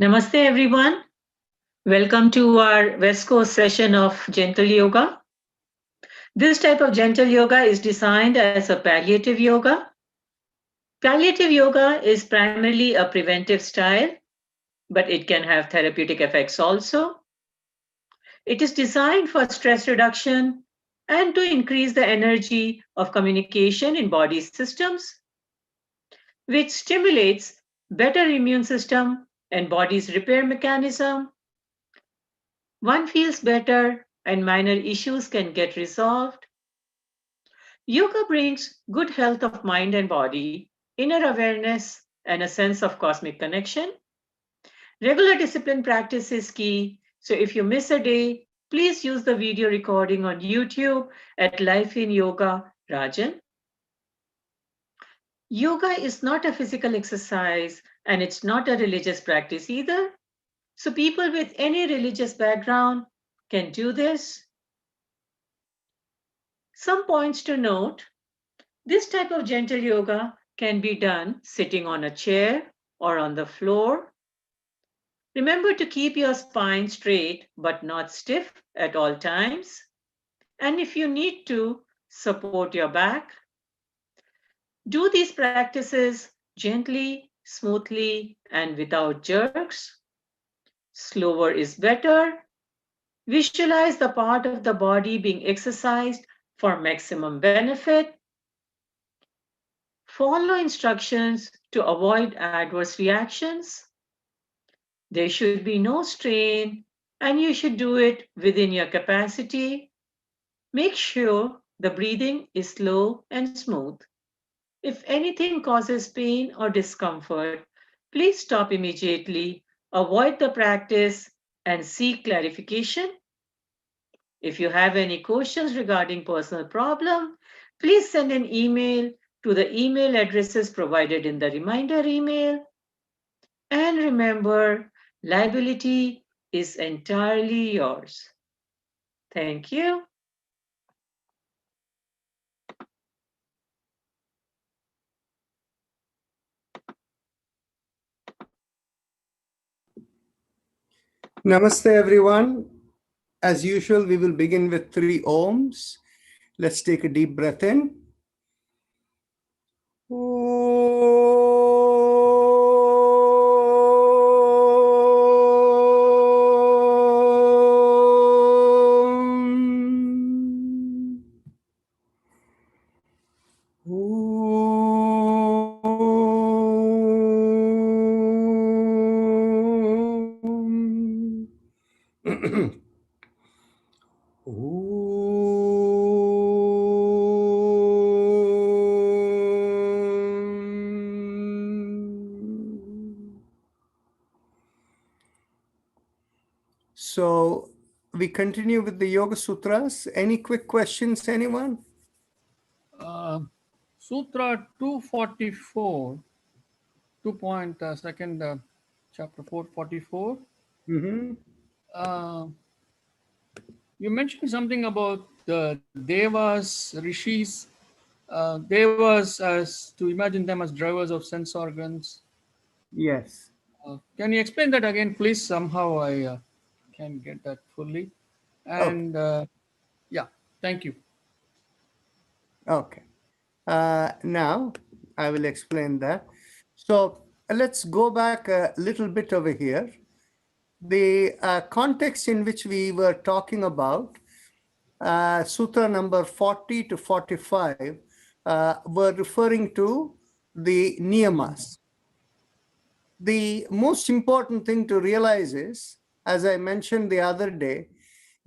Namaste, everyone. Welcome to our West Coast session of Gentle Yoga. This type of gentle yoga is designed as a palliative yoga. Palliative yoga is primarily a preventive style, but it can have therapeutic effects also. It is designed for stress reduction and to increase the energy of communication in body systems, which stimulates better immune system and body's repair mechanism. One feels better and minor issues can get resolved. Yoga brings good health of mind and body, inner awareness, and a sense of cosmic connection. Regular discipline practice is key. So if you miss a day, please use the video recording on YouTube at Life in Yoga Rajan. Yoga is not a physical exercise and it's not a religious practice either. So people with any religious background can do this. Some points to note: this type of gentle yoga can be done sitting on a chair or on the floor. Remember to keep your spine straight but not stiff at all times. And if you need to, support your back. Do these practices gently, smoothly, and without jerks. Slower is better. Visualize the part of the body being exercised for maximum benefit. Follow instructions to avoid adverse reactions. There should be no strain, and you should do it within your capacity. Make sure the breathing is slow and smooth. If anything causes pain or discomfort, please stop immediately, avoid the practice, and seek clarification. If you have any questions regarding personal problem, please send an email to the email addresses provided in the reminder email. And remember, liability is entirely yours. Thank you. Namaste, everyone. As usual, we will begin with 3 ohms. Let's take a deep breath in. So we continue with the Yoga Sutras. Any quick questions, anyone? Sutra 244, 2.2, chapter 444. You mentioned something about the devas, rishis, devas as to imagine them as drivers of sense organs. Yes. Can you explain that again, please? Somehow I can get that fully. And yeah, thank you. Okay. Now I will explain that. So let's go back a little bit over here. The context in which we were talking about, Sutra number 40 to 45, were referring to the niyamas. The most important thing to realize is, as I mentioned the other day,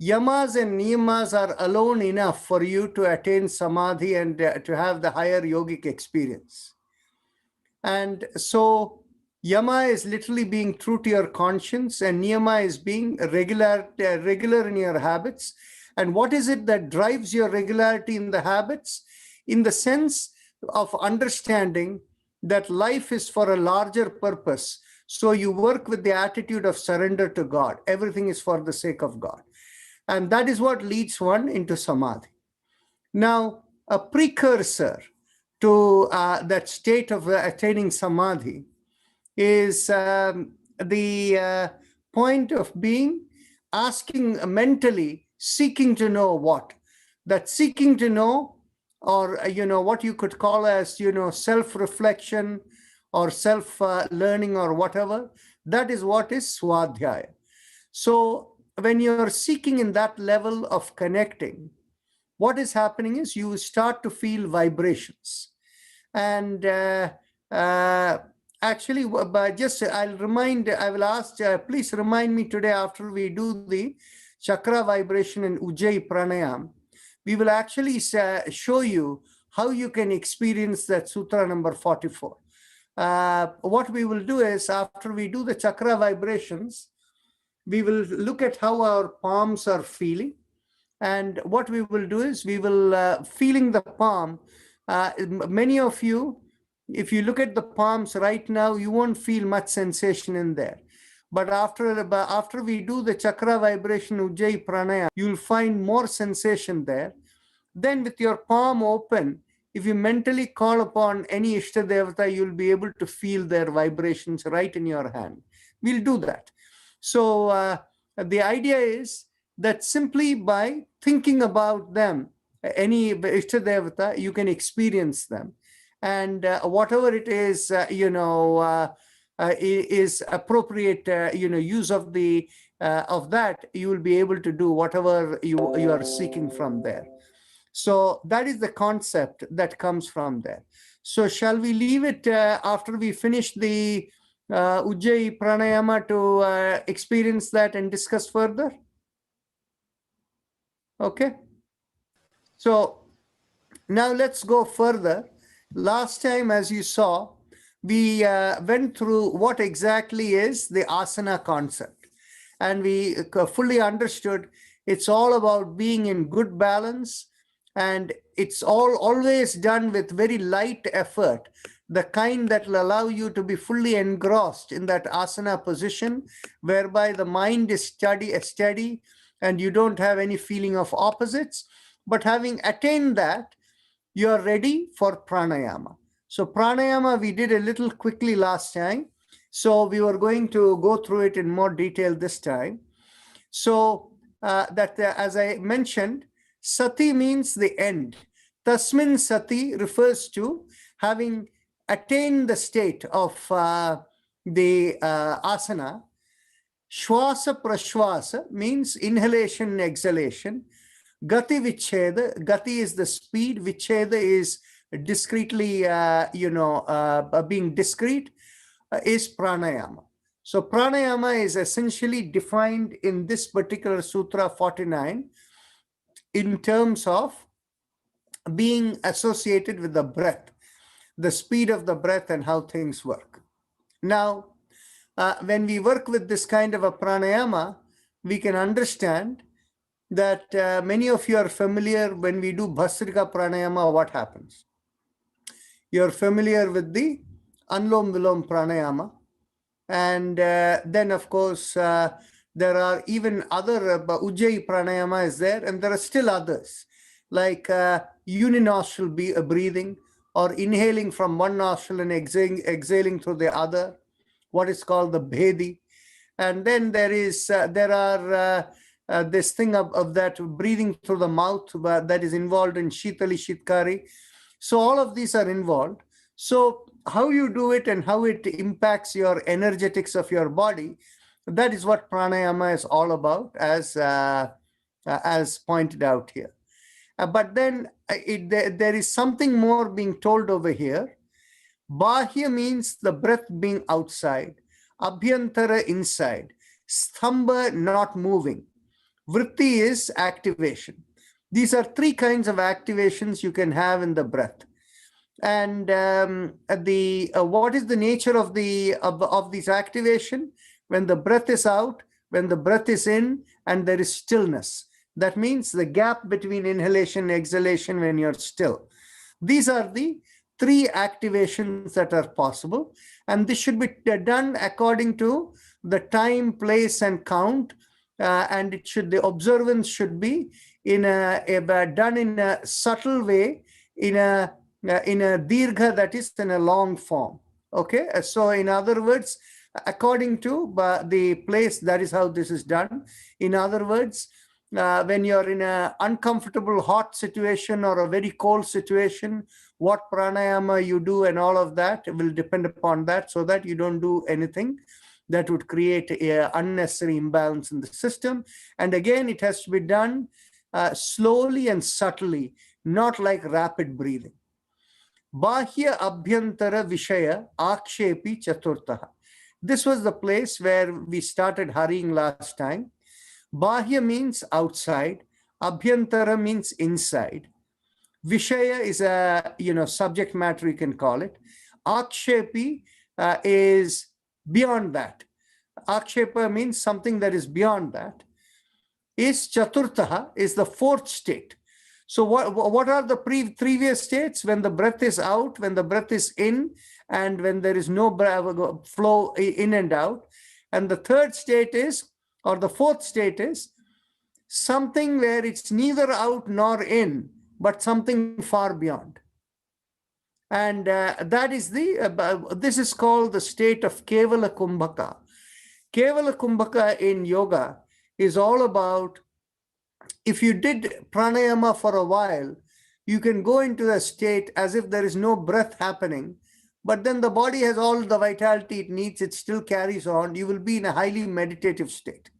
yamas and niyamas are alone enough for you to attain samadhi and to have the higher yogic experience. And so yama is literally being true to your conscience, and niyama is being regular in your habits. And what is it that drives your regularity in the habits? In the sense of understanding that life is for a larger purpose. So you work with the attitude of surrender to God. Everything is for the sake of God. And that is what leads one into samadhi. Now, a precursor to that state of attaining samadhi is the point of being asking mentally, seeking to know what? That seeking to know, or what you could call as self-reflection or self-learning or whatever, that is what is swadhyaya. So when you're seeking in that level of connecting, what is happening is you start to feel vibrations. And actually, I will ask, please remind me today after we do the chakra vibration and Ujjayi Pranayama, we will actually show you how you can experience that sutra number 44. What we will do is, after we do the chakra vibrations, we will look at how our palms are feeling. And what we will do is, we will feeling the palm. Many of you, if you look at the palms right now, you won't feel much sensation in there. But after we do the chakra vibration Ujjayi Pranayama, you'll find more sensation there. Then with your palm open, if you mentally call upon any Ishta Devata, you'll be able to feel their vibrations right in your hand. We'll do that. So the idea is that simply by thinking about them, any Ishta Devata, you can experience them. And whatever it is, is appropriate, use of that, you will be able to do whatever you are seeking from there. So that is the concept that comes from there. So shall we leave it after we finish the Ujjayi Pranayama to experience that and discuss further? Okay. So now let's go further. Last time, as you saw, we went through what exactly is the asana concept. And we fully understood it's all about being in good balance. And it's always done with very light effort, the kind that will allow you to be fully engrossed in that asana position, whereby the mind is steady and you don't have any feeling of opposites. But having attained that, you are ready for pranayama. So pranayama, we did a little quickly last time. So we were going to go through it in more detail this time. So as I mentioned, sati means the end. Tasmin sati refers to having attained the state of the asana. Shwasa prashwasa means inhalation and exhalation. Gati vicheda, gati is the speed, vicheda is discreetly, being discrete, is pranayama. So pranayama is essentially defined in this particular Sutra 49 in terms of being associated with the breath, the speed of the breath and how things work. Now, when we work with this kind of a pranayama, we can understand that many of you are familiar when we do Bastrika Pranayama, what happens. You're familiar with the Anlom Vilom Pranayama. And then, of course, there are even other Ujjayi Pranayama is there, and there are still others, like uninostril breathing, or inhaling from one nostril and exhaling through the other, what is called the Bhedi. And then there are this thing of that breathing through the mouth that is involved in Shitali Shitkari. So all of these are involved. So how you do it and how it impacts your energetics of your body, that is what pranayama is all about, as pointed out here. But then there is something more being told over here. Bahya means the breath being outside, abhyantara inside, stamba not moving, vritti is activation. These are three kinds of activations you can have in the breath. And what is the nature of this activation? When the breath is out, when the breath is in, and there is stillness. That means the gap between inhalation and exhalation when you're still. These are the three activations that are possible, and this should be done according to the time, place, and count. And the observance should be done in a subtle way, in a dirgha, that is in a long form. Okay, so in other words, According to the place, that is how this is done. In other words, when you're in an uncomfortable hot situation or a very cold situation, what pranayama you do and all of that will depend upon that, so that you don't do anything that would create an unnecessary imbalance in the system. And again, it has to be done slowly and subtly, not like rapid breathing. Bahya abhyantara vishaya akshepi chaturtaha. This was the place where we started hurrying last time. Bahya means outside. Abhyantara means inside. Vishaya is a subject matter, you can call it. Akshepi is beyond that. Akshepa means something that is beyond that. Is chaturtaha is the fourth state. So what are the previous states? When the breath is out, when the breath is in, and when there is no flow in and out. And the third state is, or the fourth state is, something where it's neither out nor in, but something far beyond. And that is this is called the state of Kevala Kumbhaka. Kevala Kumbhaka in yoga is all about, if you did pranayama for a while, you can go into the state as if there is no breath happening, but then the body has all the vitality it needs, it still carries on. You will be in a highly meditative state.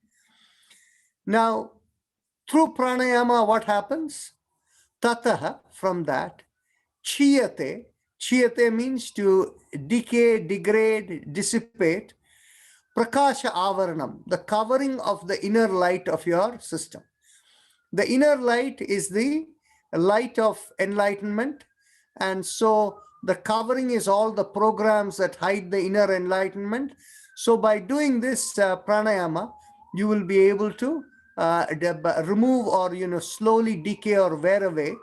Now, through pranayama, what happens? Tataha, from that, chiyate. Chiyate means to decay, degrade, dissipate. Prakasha avaranam, the covering of the inner light of your system. The inner light is the light of enlightenment. And so the covering is all the programs that hide the inner enlightenment. So by doing this pranayama, you will be able to remove or slowly decay or wear away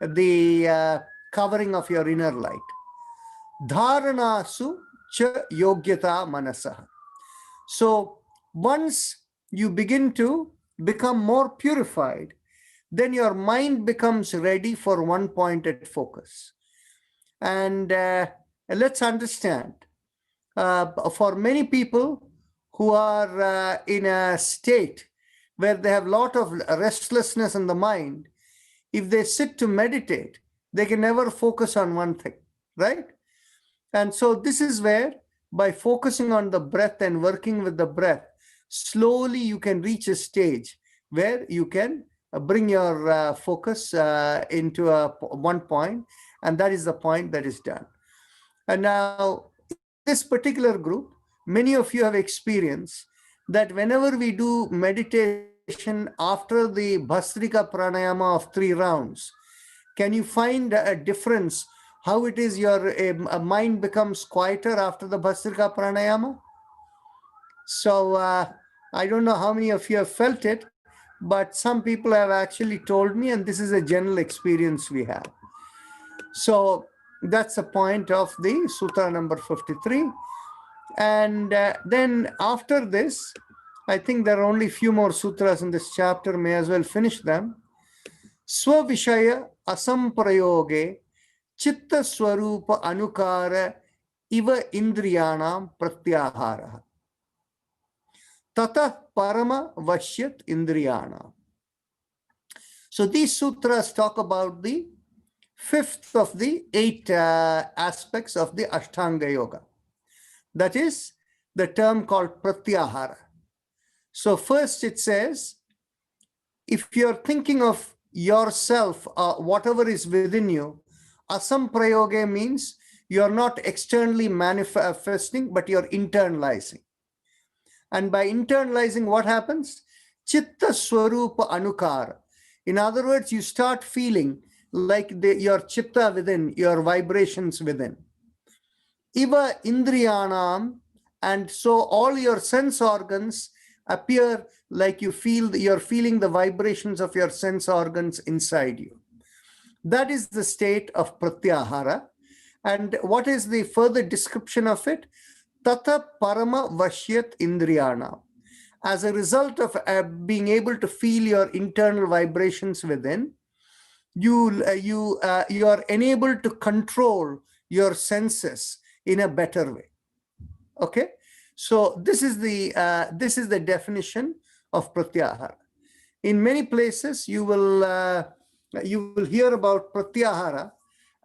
the covering of your inner light. Dharanasu cha yogyata manasaha. So once you begin to become more purified, then your mind becomes ready for one-pointed focus. And let's understand, for many people who are in a state where they have a lot of restlessness in the mind, if they sit to meditate, they can never focus on one thing, right? And so this is where, by focusing on the breath and working with the breath, slowly you can reach a stage where you can bring your focus into one point, and that is the point that is done. And now, this particular group, many of you have experienced that whenever we do meditation after the Bastrika Pranayama of 3 rounds, can you find a difference? How it is your mind becomes quieter after the Bastrika Pranayama? So I don't know how many of you have felt it, but some people have actually told me, and this is a general experience we have. So that's the point of the Sutra number 53. And then after this, I think there are only a few more sutras in this chapter, may as well finish them. Swavishaya asamprayoge chitta swarupa anukara iva indriyanam pratyahara. Tata parama vashyat indriyana. So these sutras talk about the 5th of the 8 aspects of the Ashtanga Yoga. That is the term called Pratyahara. So first it says, if you're thinking of yourself, whatever is within you, asamprayoge means you're not externally manifesting, but you're internalizing. And by internalizing, what happens? Chitta swarupa anukara. In other words, you start feeling like your chitta within, your vibrations within. Iva indriyanam, and so all your sense organs appear like you're feeling the vibrations of your sense organs inside you. That is the state of Pratyahara. And what is the further description of it? Tata parama vashyat indriyana. As a result of being able to feel your internal vibrations within, you are enabled to control your senses in a better way. Okay, So this is the definition of Pratyahara. In many places, you will hear about Pratyahara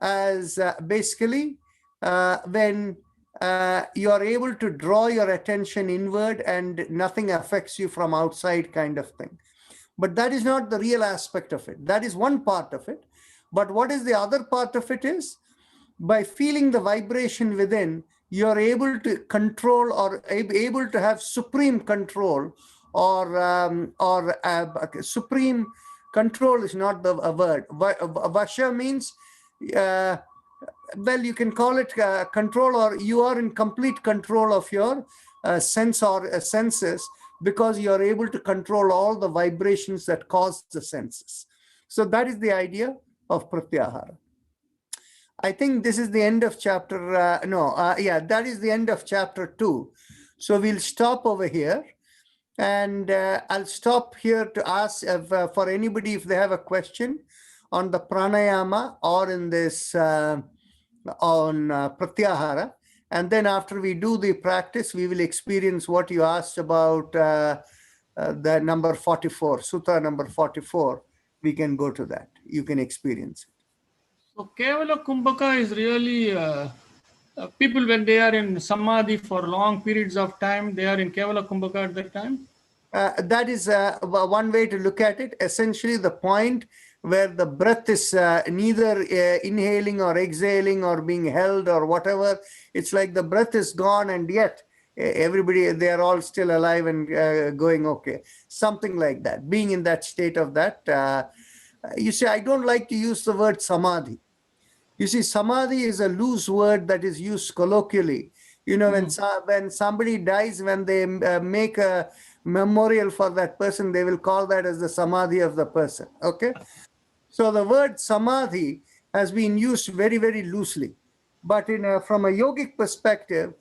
as basically when you are able to draw your attention inward and nothing affects you from outside, kind of thing. But that is not the real aspect of it. That is one part of it. But what is the other part of it is, by feeling the vibration within, you're able to control or able to have supreme control, or supreme control is not the a word. Vasha means, well, you can call it control, or you are in complete control of your senses, because you are able to control all the vibrations that cause the senses. So that is the idea of Pratyahara. I think this is the end of chapter, that is the end of chapter 2. So we'll stop over here, and I'll stop here to ask for anybody if they have a question on the pranayama or in this, on Pratyahara. And then after we do the practice, we will experience what you asked about the number 44, Sutra number 44. We can go to that. You can experience it. So Kevala Kumbhaka is really people when they are in samadhi for long periods of time, they are in Kevala Kumbhaka at that time? That is one way to look at it. Essentially, the point where the breath is neither inhaling or exhaling or being held or whatever. It's like the breath is gone, and yet everybody, they are all still alive and going okay. Something like that. Being in that state of that. You see, I don't like to use the word samadhi. You see, samadhi is a loose word that is used colloquially. You know, when somebody dies, when they make a memorial for that person, they will call that as the samadhi of the person. Okay. So the word samadhi has been used very, very loosely. But from a yogic perspective,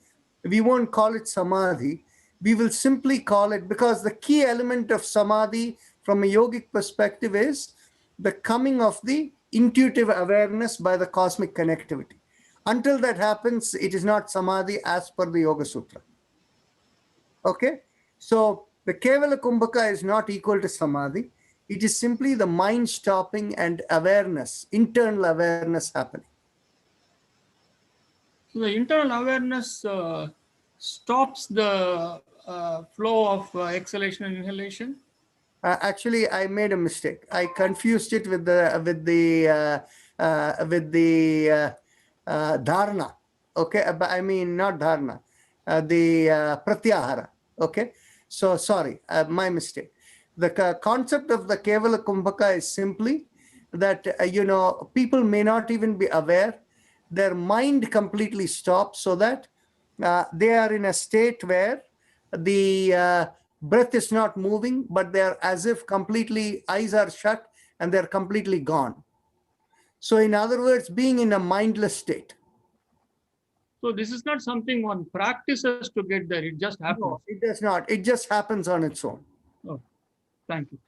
we won't call it samadhi. We will simply call it, because the key element of samadhi from a yogic perspective is the coming of the intuitive awareness by the cosmic connectivity. Until that happens, it is not samadhi as per the Yoga Sutra. Okay? So the Kevala Kumbhaka is not equal to samadhi. It is simply the mind stopping and awareness, internal awareness happening. So the internal awareness stops the flow of exhalation and inhalation. Actually, I made a mistake. I confused it with the dharana. Okay, I mean not dharana, the pratyahara. Okay, so sorry, my mistake. The concept of the Kevala Kumbhaka is simply that people may not even be aware. Their mind completely stops, so that they are in a state where the breath is not moving, but they are as if completely, eyes are shut and they're completely gone. So in other words, being in a mindless state. So this is not something one practices to get there. It just happens. No, it does not. It just happens on its own. Oh, thank you.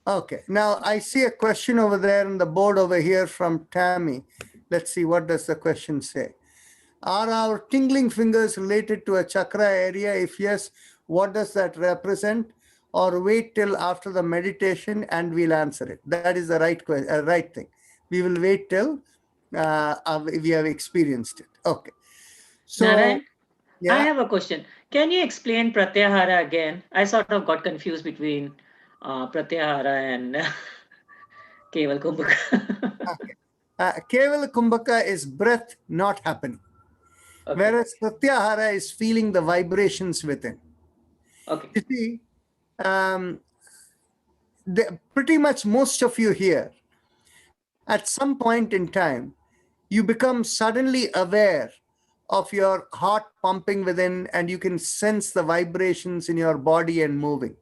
Okay. Now I see a question over there on the board over here from Tammy. Let's see, what does the question say? Are our tingling fingers related to a chakra area? If yes, what does that represent? Or wait till after the meditation and we'll answer it. That is the right thing. We will wait till we have experienced it. Okay. So, Narayan, yeah. I have a question. Can you explain Pratyahara again? I sort of got confused between Pratyahara and Keval Kumbhaka. Okay. Kevala Kumbhaka is breath not happening. Okay. Whereas Pratyahara is feeling the vibrations within. Okay. You see, pretty much most of you here, at some point in time, you become suddenly aware of your heart pumping within, and you can sense the vibrations in your body and moving.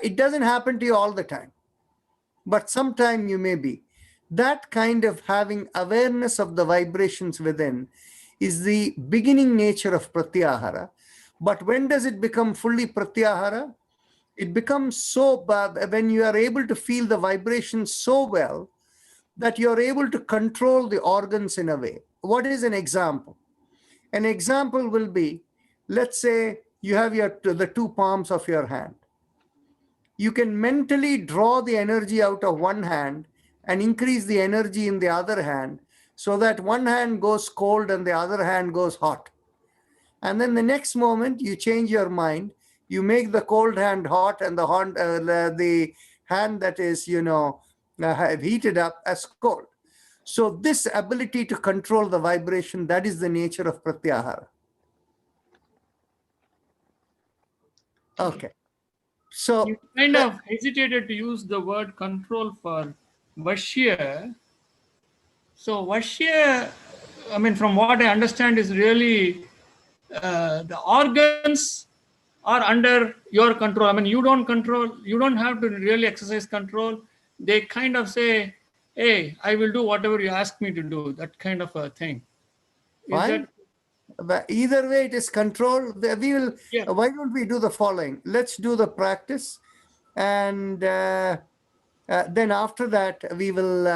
It doesn't happen to you all the time, but sometime you may be. That kind of having awareness of the vibrations within is the beginning nature of Pratyahara. But when does it become fully Pratyahara? It becomes so when you are able to feel the vibrations so well that you're able to control the organs in a way. What is an example? An example will be let's say you have the two palms of your hand. You can mentally draw the energy out of one hand and increase the energy in the other hand so that one hand goes cold and the other hand goes hot. And then the next moment you change your mind, you make the cold hand hot and the hand that is, heated up as cold. So this ability to control the vibration, that is the nature of Pratyahara. Okay. So You kind of hesitated to use the word control for Vashya. So Vashya, I mean, from what I understand, is really the organs are under your control. I mean, you don't control, you don't have to really exercise control. They kind of say, hey, I will do whatever you ask me to do, that kind of a thing. Is fine. that? But either way, it is control. We will. Yeah. Why don't we do the following? Let's do the practice, and then after that we will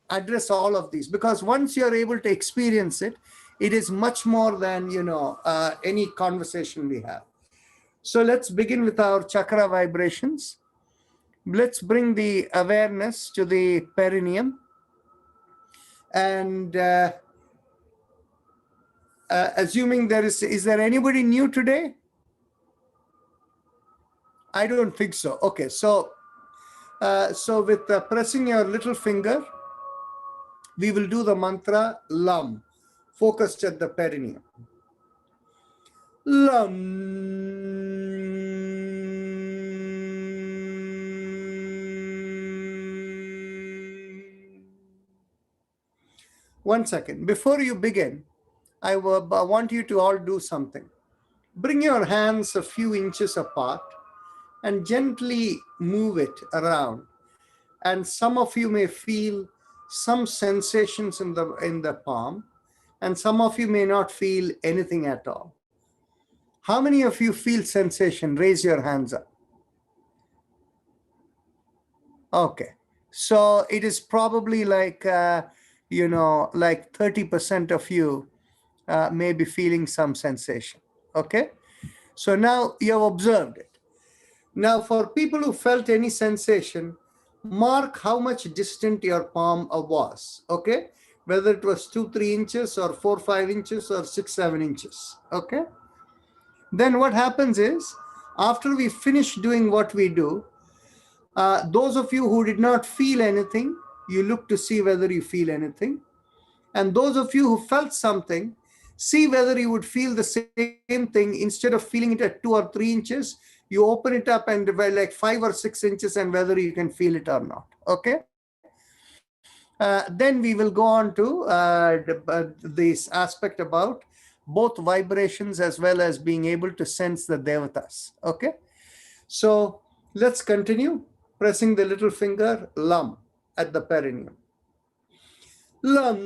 address all of these. Because once you are able to experience it, it is much more than any conversation we have. So let's begin with our chakra vibrations. Let's bring the awareness to the perineum, and assuming is there anybody new today? I don't think so. Okay, so with pressing your little finger, we will do the mantra Lam, focused at the perineum. Lam. One second. Before you begin, I want you to all do something. Bring your hands a few inches apart and gently move it around. And some of you may feel some sensations in the palm, and some of you may not feel anything at all. How many of you feel sensation? Raise your hands up. Okay. So it is probably like 30% of you may be feeling some sensation. Okay. So now you have observed it. Now for people who felt any sensation, mark how much distant your palm was. Okay. Whether it was 2-3 inches or 4-5 inches or 6-7 inches. Okay. Then what happens is, after we finish doing what we do, those of you who did not feel anything, you look to see whether you feel anything. And those of you who felt something, see whether you would feel the same thing. Instead of feeling it at 2 or 3 inches, you open it up and like 5 or 6 inches, and whether you can feel it or not. Okay. Then we will go on to this aspect about both vibrations as well as being able to sense the devatas. Okay. So let's continue. Pressing the little finger, Lam, at the perineum. Lam.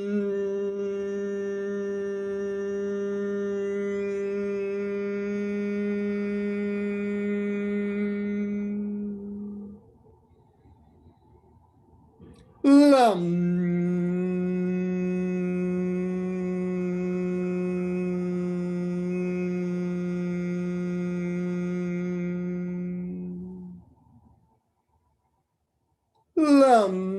Lam. Lam.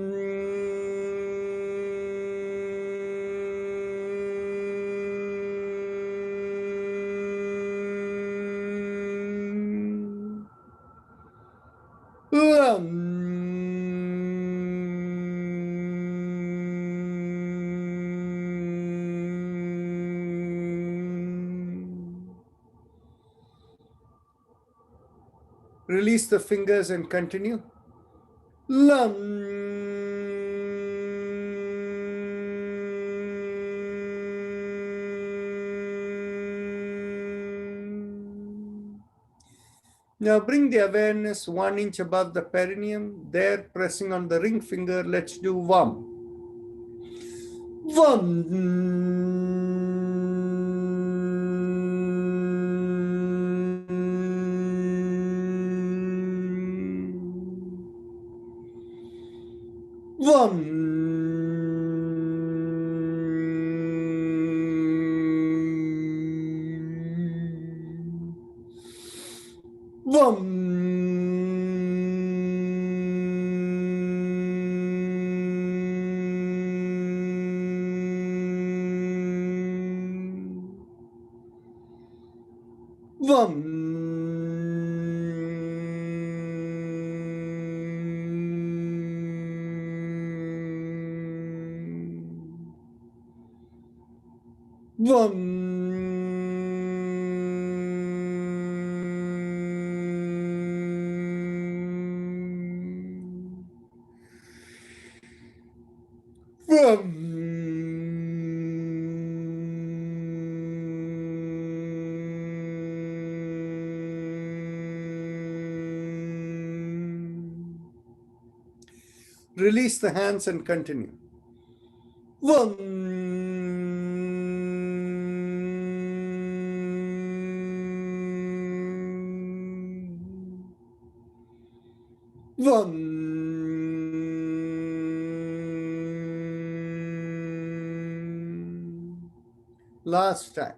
Release the fingers and continue. Lam. Now bring the awareness 1 inch above the perineum. There, pressing on the ring finger, let's do Vam. Vam. Vam. Vam. Vam. Release the hands and continue. Vam. Vam. Last time.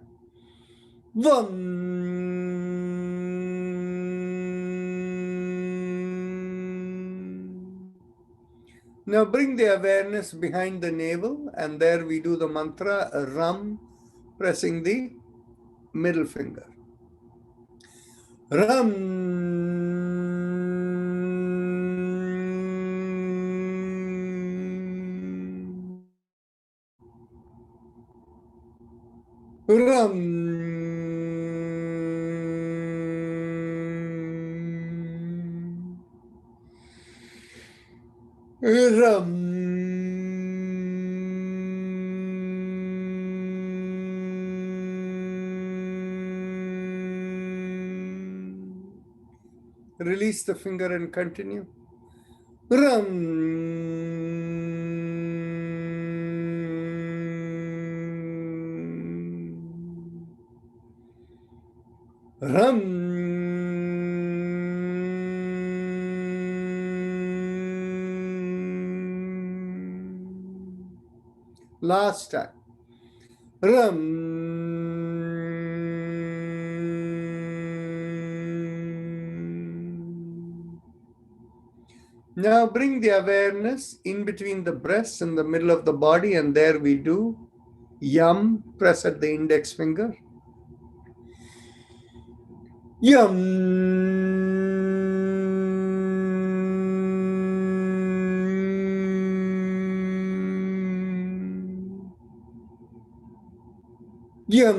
Now bring the awareness behind the navel, and there we do the mantra Ram, pressing the middle finger. Ram. Ram. Ram. Release the finger and continue. Ram. Ram. Last time. Ram. Now bring the awareness in between the breasts and the middle of the body, and there we do Yam, press at the index finger. Yum. Yum.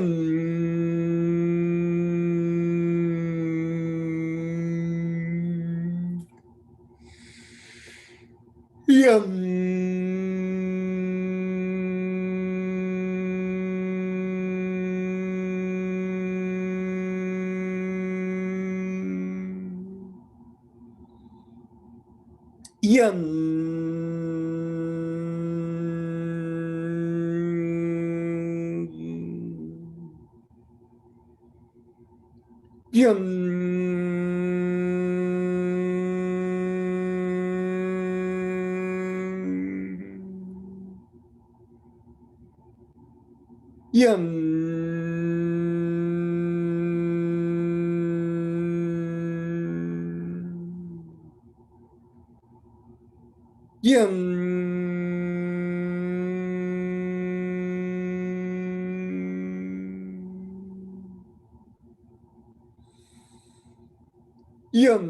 Yum.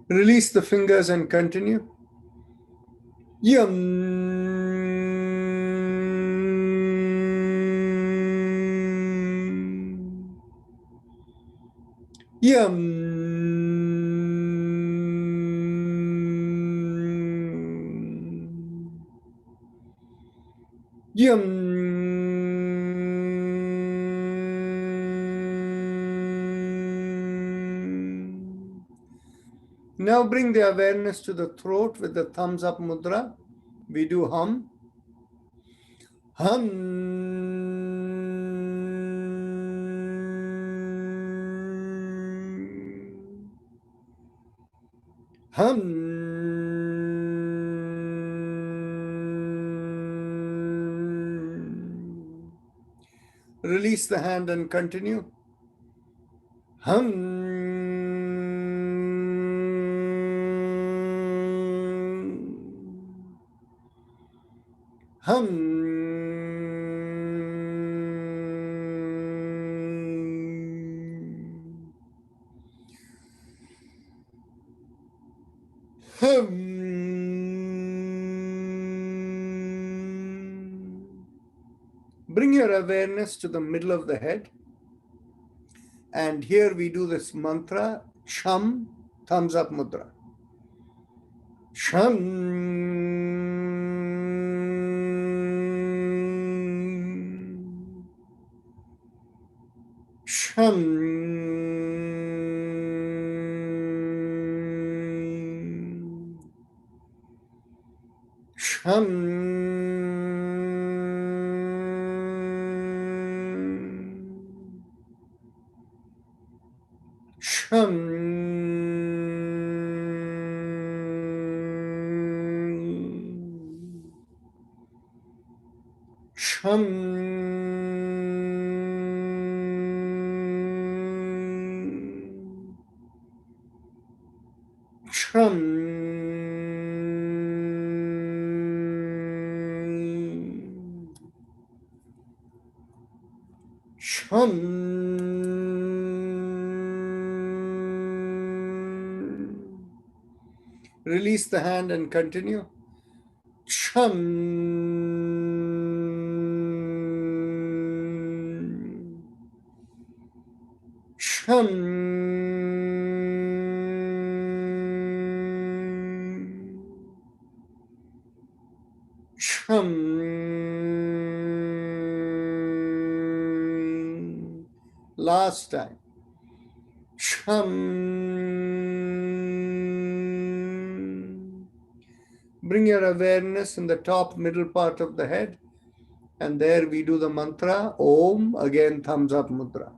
Release the fingers and continue. Now bring the awareness to the throat with the thumbs up mudra. We do hum. Hum. Hum. Release the hand and continue. Hum. Bring your awareness to the middle of the head. And here we do this mantra, Sham, thumbs up mudra. Sham. Sham. Sham. Release the hand and continue. Chum. Chum. Chum. Last time. Chum. Bring your awareness in the top middle part of the head, and there we do the mantra Om, again thumbs up mudra.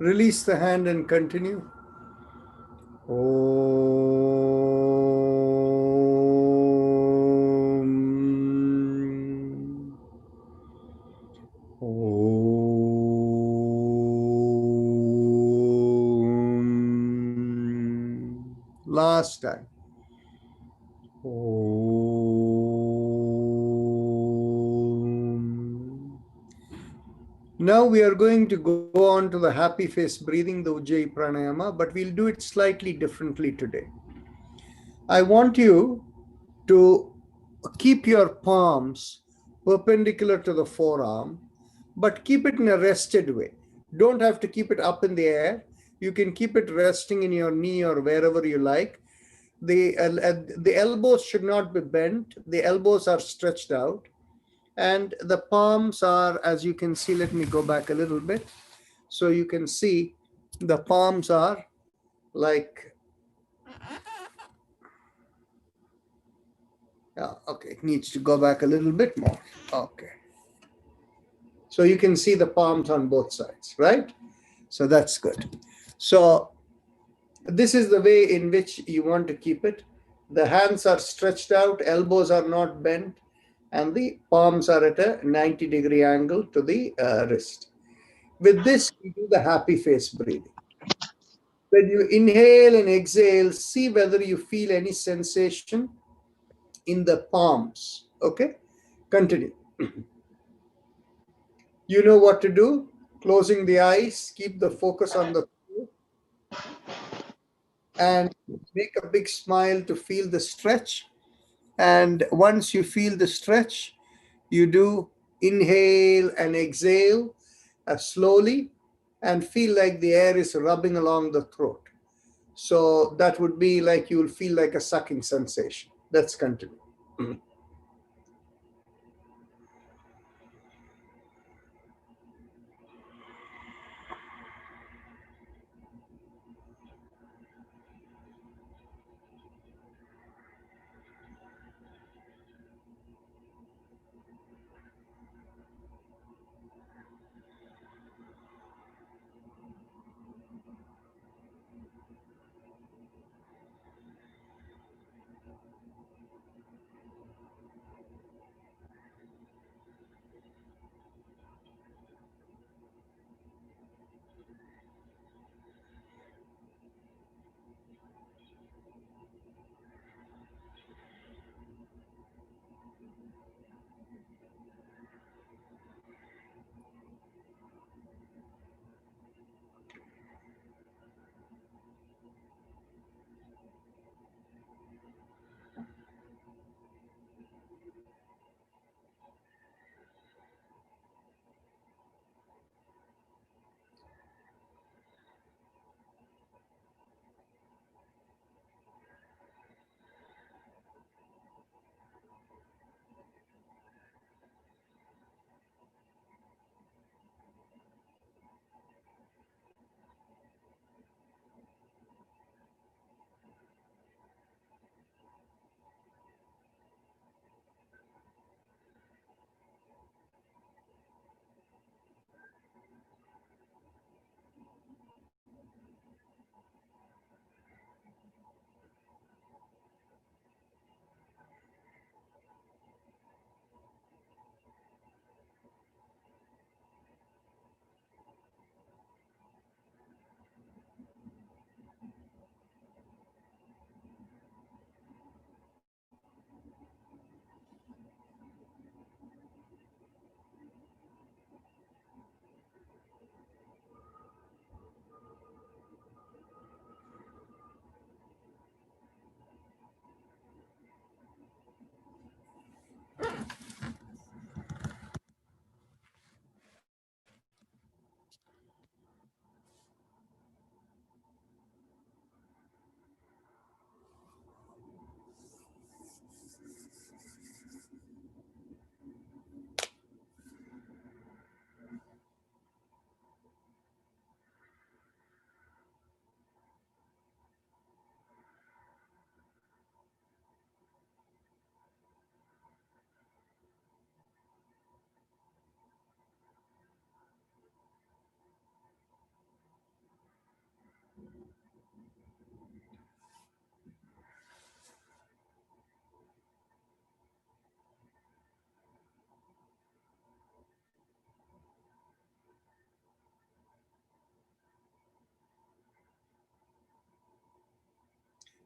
Release the hand and continue. Om. Om. Last time. Om. Now we are going to go on to the happy face breathing, the Ujjayi Pranayama, but we'll do it slightly differently today. I want you to keep your palms perpendicular to the forearm, but keep it in a rested way. Don't have to keep it up in the air. You can keep it resting in your knee or wherever you like. The elbows should not be bent. The elbows are stretched out. And the palms are, as you can see, let me go back a little bit. So you can see the palms are like, okay, it needs to go back a little bit more. Okay. So you can see the palms on both sides, right? So that's good. So this is the way in which you want to keep it. The hands are stretched out, elbows are not bent, and the palms are at a 90-degree angle to the wrist. With this, we do the happy face breathing. When you inhale and exhale, see whether you feel any sensation in the palms. Okay? Continue. You know what to do. Closing the eyes, keep the focus on the throat, and make a big smile to feel the stretch. And once you feel the stretch, you do inhale and exhale slowly and feel like the air is rubbing along the throat. So that would be like you will feel like a sucking sensation. Let's continue.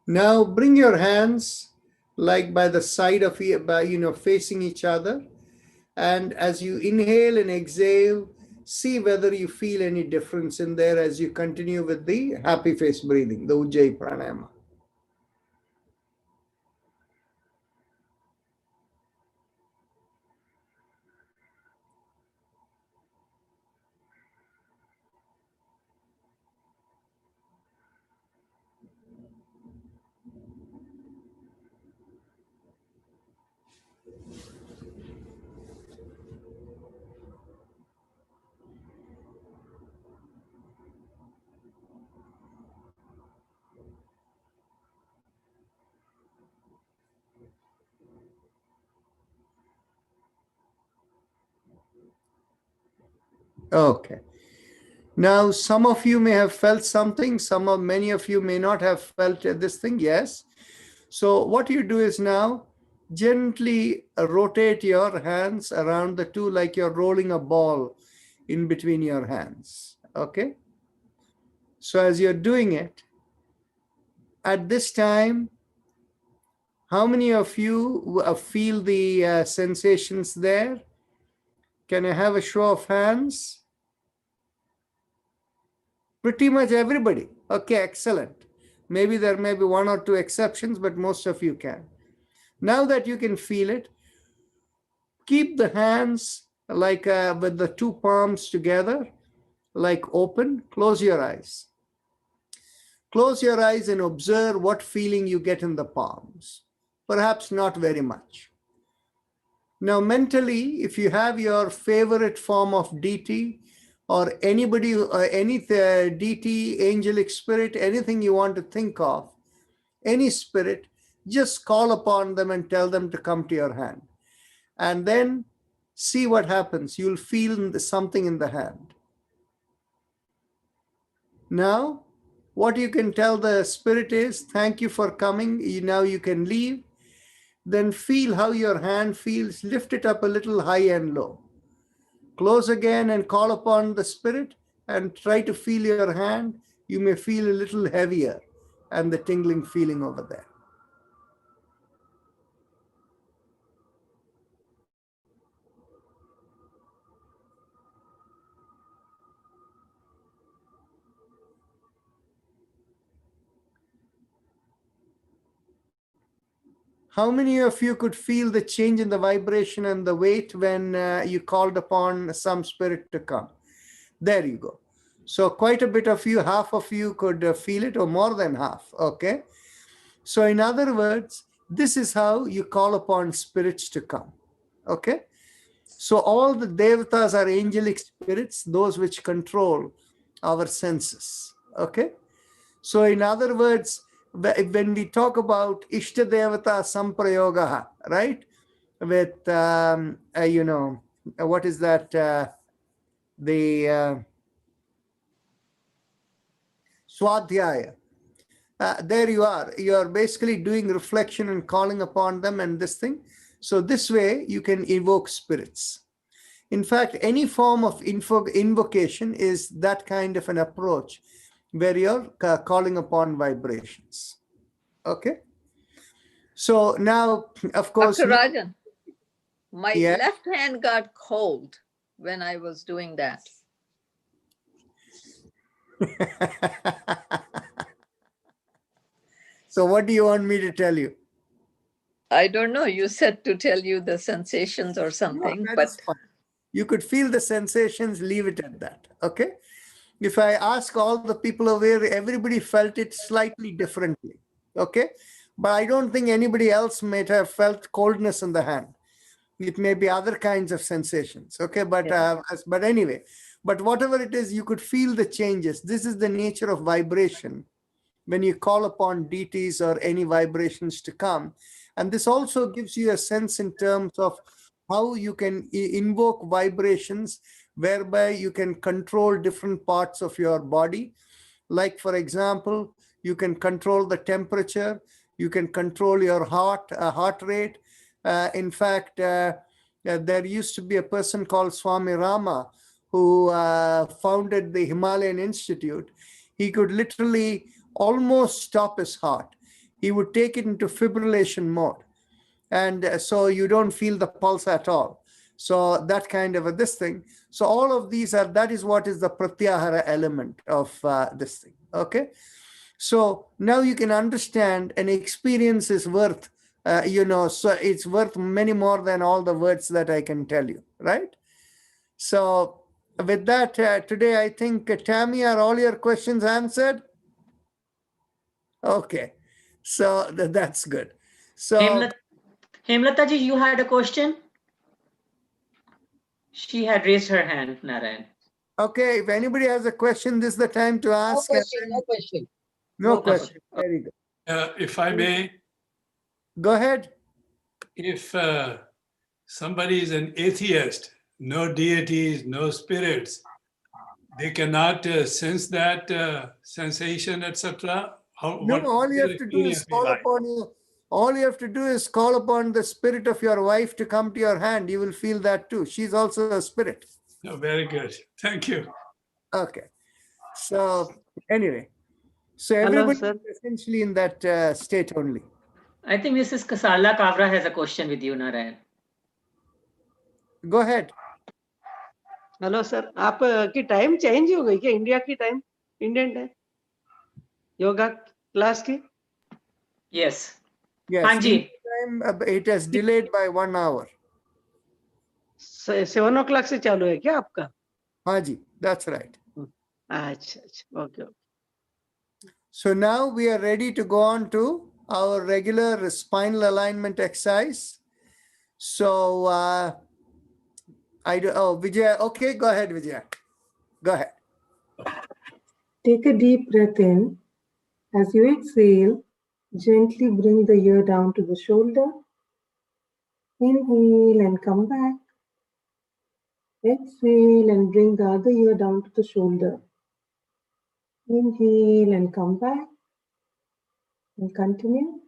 Now bring your hands like by the side of facing each other. And as you inhale and exhale, see whether you feel any difference in there as you continue with the happy face breathing, the Ujjayi Pranayama. Okay. Now, some of you may have felt something. Many of you may not have felt this thing. Yes. So what you do is now gently rotate your hands around the two like you're rolling a ball in between your hands. Okay. So as you're doing it, at this time, how many of you feel the sensations there? Can I have a show of hands? Pretty much everybody. Okay, excellent. Maybe there may be one or two exceptions, but most of you can. Now that you can feel it, keep the hands like with the two palms together, like open. Close your eyes. Close your eyes and observe what feeling you get in the palms. Perhaps not very much. Now mentally, if you have your favorite form of deity or anybody, any deity, angelic spirit, anything you want to think of, any spirit, just call upon them and tell them to come to your hand. And then see what happens. You'll feel something in the hand. Now, what you can tell the spirit is, thank you for coming. Now you can leave. Then feel how your hand feels. Lift it up a little high and low. Close again and call upon the spirit and try to feel your hand. You may feel a little heavier and the tingling feeling over there. How many of you could feel the change in the vibration and the weight when you called upon some spirit to come? There you go. So quite a bit of you, half of you could feel it, or more than half. Okay. So in other words, this is how you call upon spirits to come. Okay. So all the devatas are angelic spirits, those which control our senses. Okay. So in other words, when we talk about Ishta Devata Samprayoga, right? With, what is that? The Swadhyaya. There you are. You are basically doing reflection and calling upon them and this thing. So this way you can evoke spirits. In fact, any form of invocation is that kind of an approach where you're calling upon vibrations. Okay. So now, of course, Dr. Rajan, my yeah. left hand got cold when I was doing that. So what do you want me to tell you? I don't know. You said to tell you the sensations or something, No, but fine. You could feel the sensations, leave it at that. Okay. If I ask all the people over here, everybody felt it slightly differently. Okay. But I don't think anybody else might have felt coldness in the hand. It may be other kinds of sensations. Okay. But, yeah. but anyway, but whatever it is, you could feel the changes. This is the nature of vibration when you call upon deities or any vibrations to come. And this also gives you a sense in terms of how you can invoke vibrations whereby you can control different parts of your body. Like, for example, you can control the temperature, you can control your heart rate. In fact, there used to be a person called Swami Rama who founded the Himalayan Institute. He could literally almost stop his heart. he would take it into fibrillation mode. And so you don't feel the pulse at all. So that kind of this thing. So all of these that is what is the Pratyahara element of this thing. Okay. So now you can understand an experience is worth, so it's worth many more than all the words that I can tell you, right? So with that, today, I think, Tammy, are all your questions answered? Okay. So that's good. So Hemlata ji, you had a question? She had raised her hand, Narayan. okay, if anybody has a question, this is the time to ask. No question. No question. Very good. If I may, Go ahead. if somebody is an atheist, no deities, no spirits, they cannot sense that sensation, etc. No, all you have to do is call upon you. All you have to do is call upon the spirit of your wife to come to your hand. You will feel that too. She's also a spirit. Oh, very good. Thank you. Okay. So anyway, so everybody is essentially in that state only. I think Mrs. Kasala Kavra has a question with you, Narayan. Go ahead. Hello sir, आप की time change हो गई क्या? India की time, Indian time yoga class की? Yes. Yes. Hanji. Time, it has delayed by 1 hour. 7 o'clock से चालू है क्या आपका? Haji, that's right. अच्छा, okay. So now we are ready to go on to our regular spinal alignment exercise. So Vijaya, okay, go ahead, Vijaya. Go ahead. Take a deep breath in. As you exhale, gently bring the ear down to the shoulder. Inhale and come back. Exhale and bring the other ear down to the shoulder. Inhale and come back. And continue.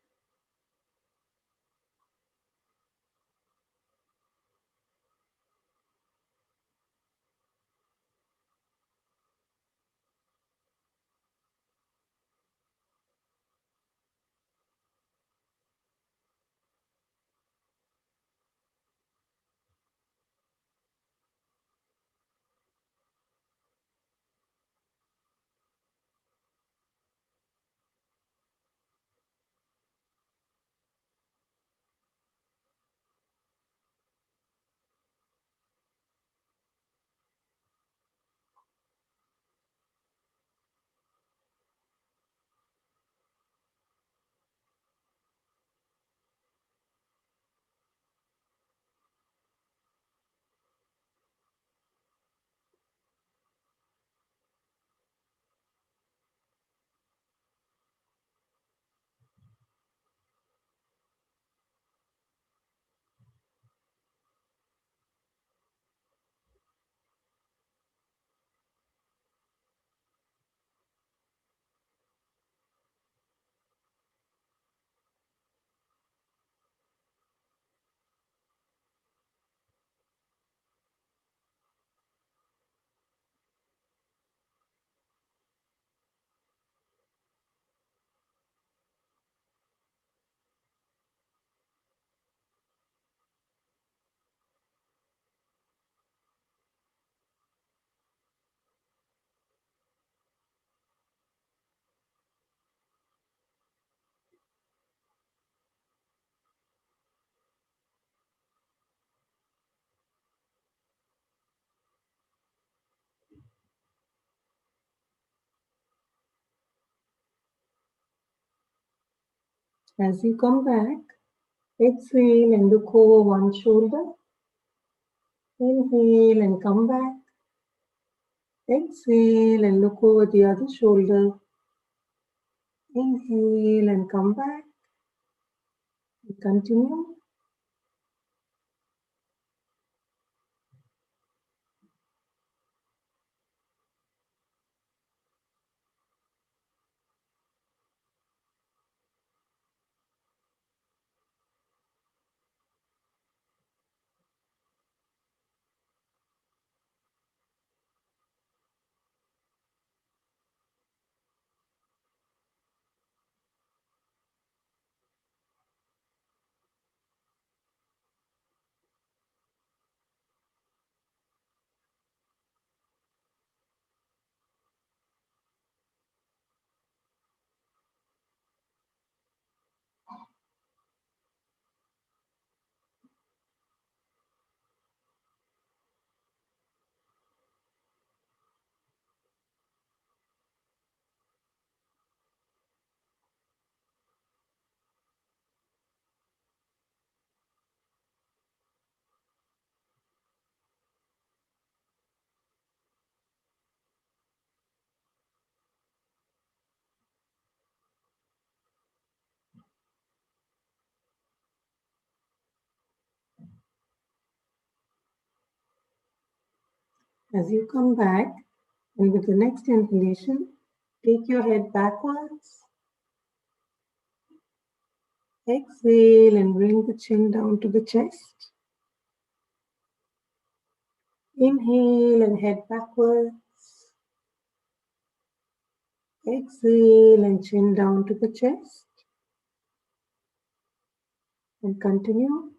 As you come back, exhale and look over one shoulder. Inhale and come back. Exhale and look over the other shoulder. Inhale and come back. Continue. As you come back, and with the next inhalation, take your head backwards. Exhale and bring the chin down to the chest. Inhale and head backwards. Exhale and chin down to the chest. And continue.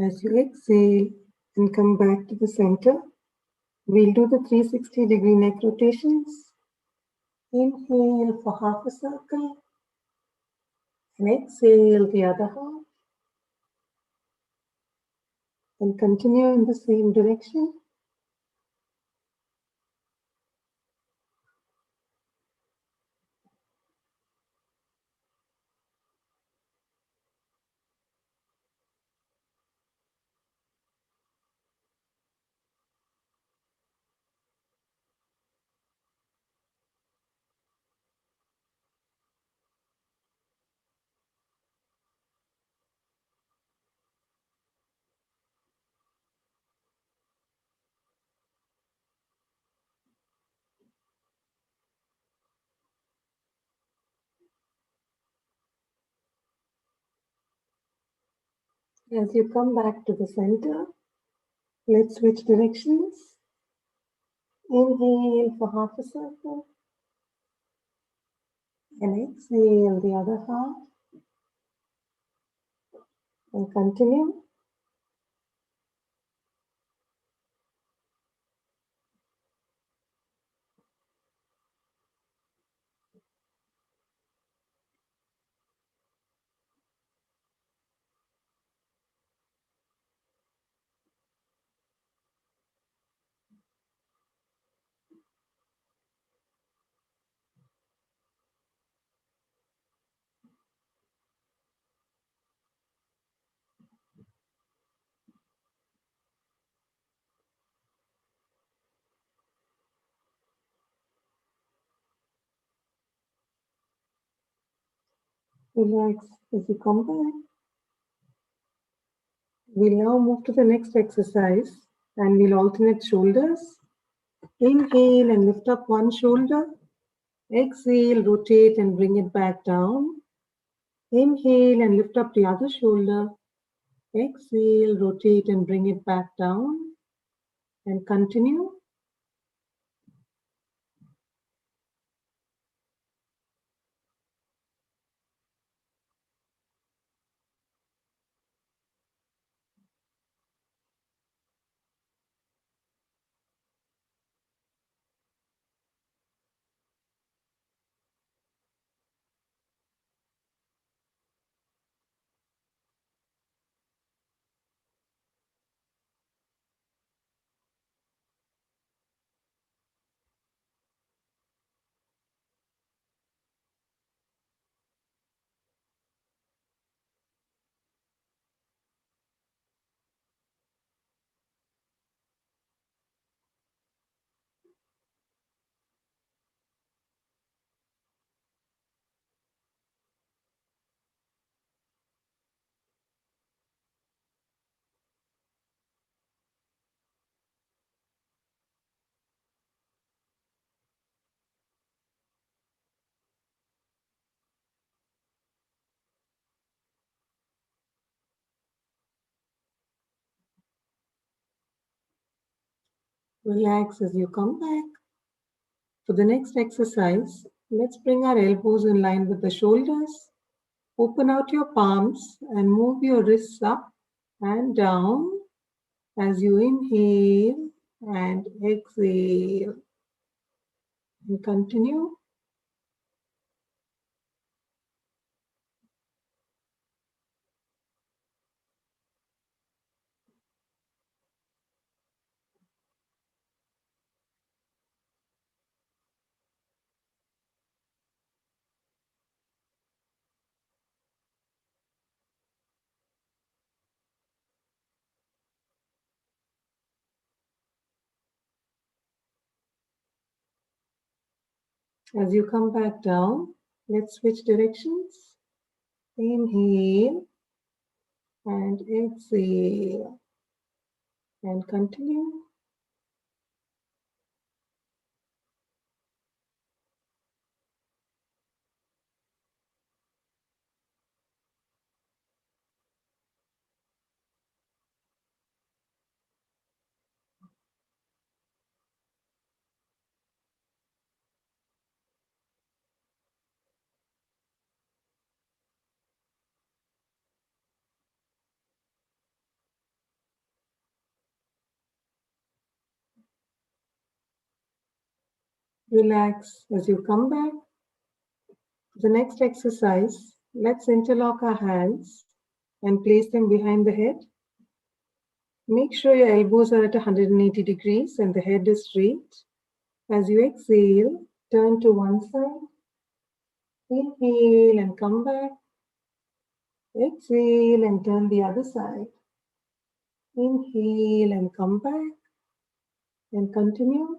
As you exhale and come back to the center, we'll do the 360-degree neck rotations. Inhale for half a circle and exhale the other half. And continue in the same direction. As you come back to the center, let's switch directions. Inhale for half a circle and exhale the other half. And continue. Relax as you come back. We'll now move to the next exercise and we'll alternate shoulders. Inhale and lift up one shoulder. Exhale, rotate and bring it back down. Inhale and lift up the other shoulder. Exhale, rotate and bring it back down. And continue. Relax as you come back. For the next exercise, let's bring our elbows in line with the shoulders. Open out your palms and move your wrists up and down as you inhale and exhale. And continue. As you come back down, let's switch directions. Inhale and exhale and continue. Relax as you come back. The next exercise, let's interlock our hands and place them behind the head. Make sure your elbows are at 180 degrees and the head is straight. As you exhale, turn to one side. Inhale and come back. Exhale and turn the other side. Inhale and come back and continue.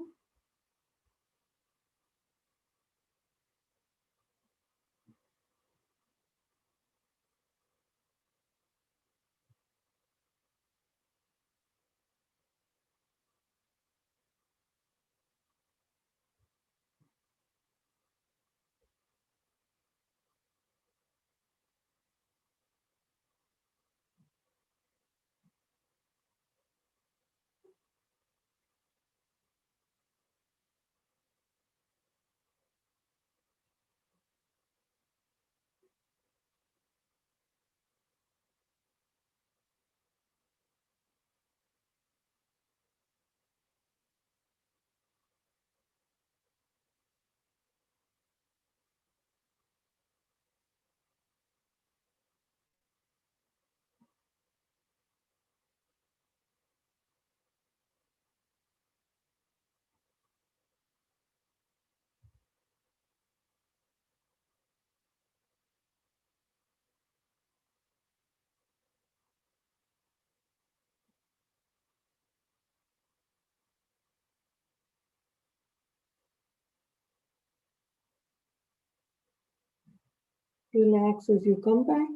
Relax as you come back.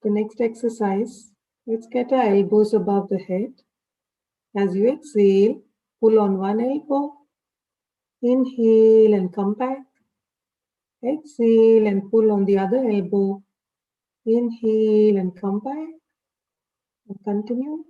The next exercise, let's get our elbows above the head. As you exhale, pull on one elbow. Inhale and come back. Exhale and pull on the other elbow. Inhale and come back. And continue.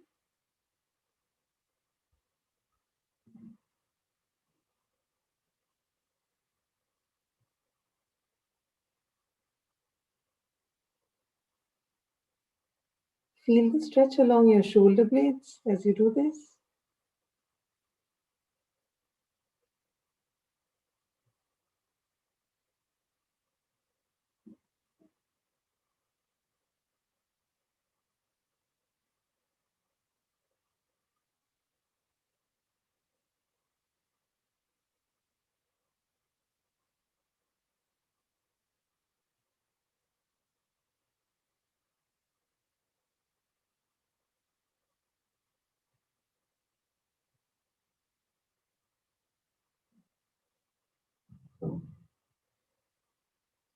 Feel the stretch along your shoulder blades as you do this.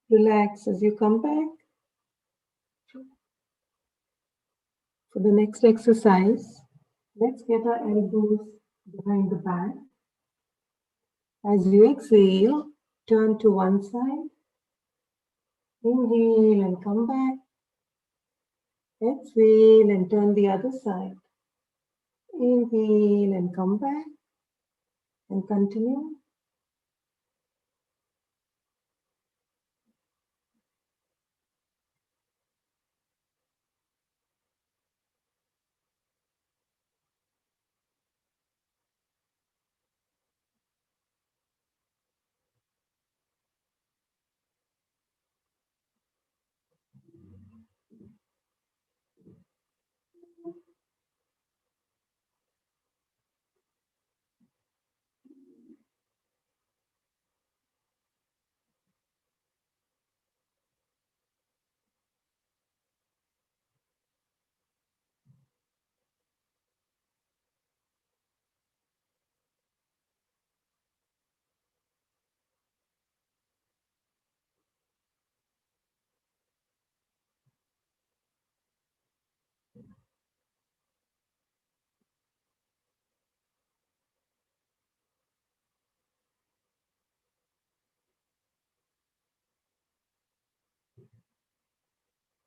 Relax as you come back. For the next exercise, let's get our elbows behind the back. As you exhale, turn to one side. Inhale and come back. Exhale and turn the other side. Inhale and come back and continue.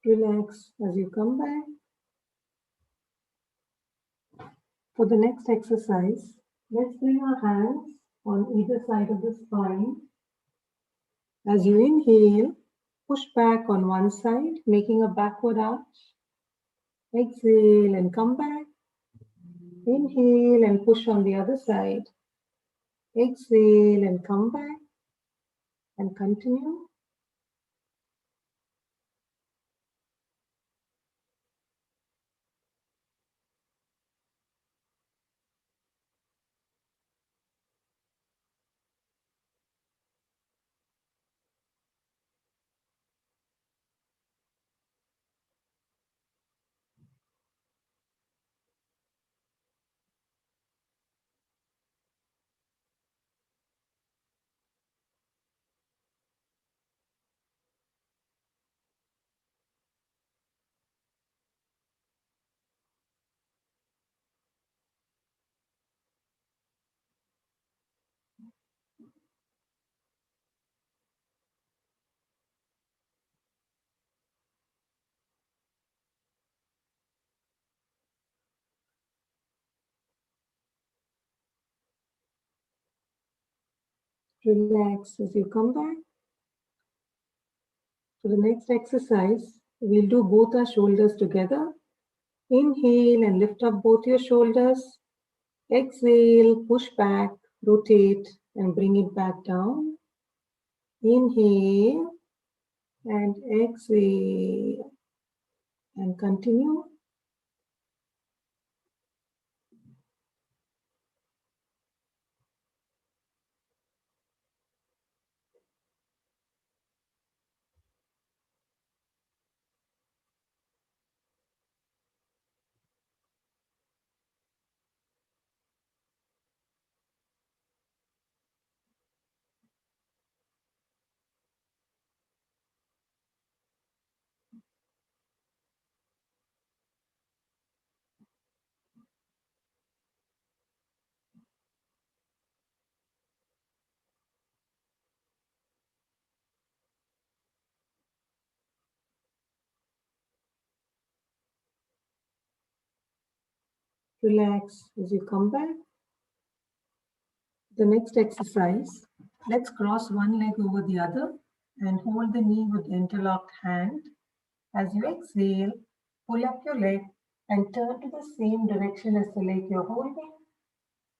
Relax as you come back. For the next exercise, let's bring our hands on either side of the spine. As you inhale, push back on one side, making a backward arch. Exhale and come back. Inhale and push on the other side. Exhale and come back. And continue. Relax as you come back. For the next exercise, we'll do both our shoulders together. Inhale and lift up both your shoulders. Exhale, push back, rotate and bring it back down. Inhale and exhale and continue. Relax as you come back. The next exercise, let's cross one leg over the other and hold the knee with interlocked hand. As you exhale, pull up your leg and turn to the same direction as the leg you're holding.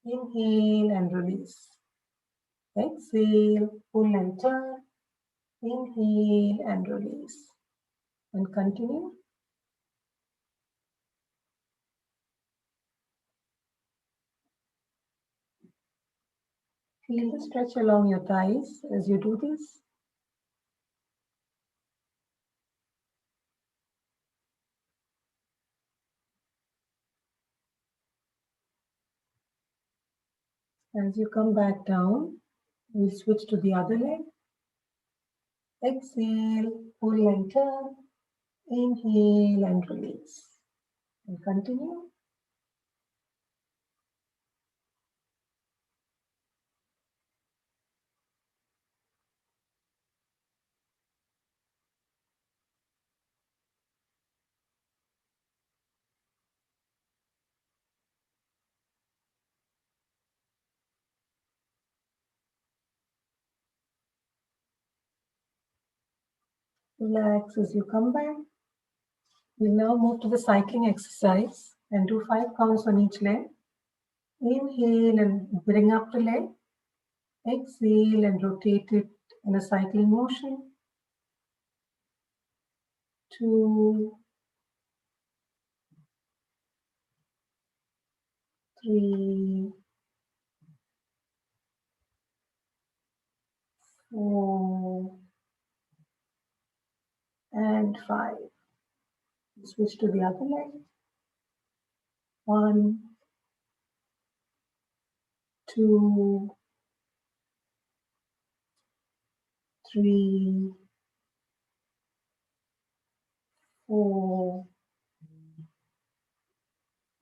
Inhale and release. Exhale, pull and turn. Inhale and release. And continue. Feel the stretch along your thighs as you do this. As you come back down, we'll switch to the other leg. Exhale, pull and turn. Inhale and release. And continue. Relax as you come back. We'll now move to the cycling exercise and do 5 counts on each leg. Inhale and bring up the leg. Exhale and rotate it in a cycling motion. 2, 3, 4, and 5. Switch to the other leg. 1, 2, 3, 4,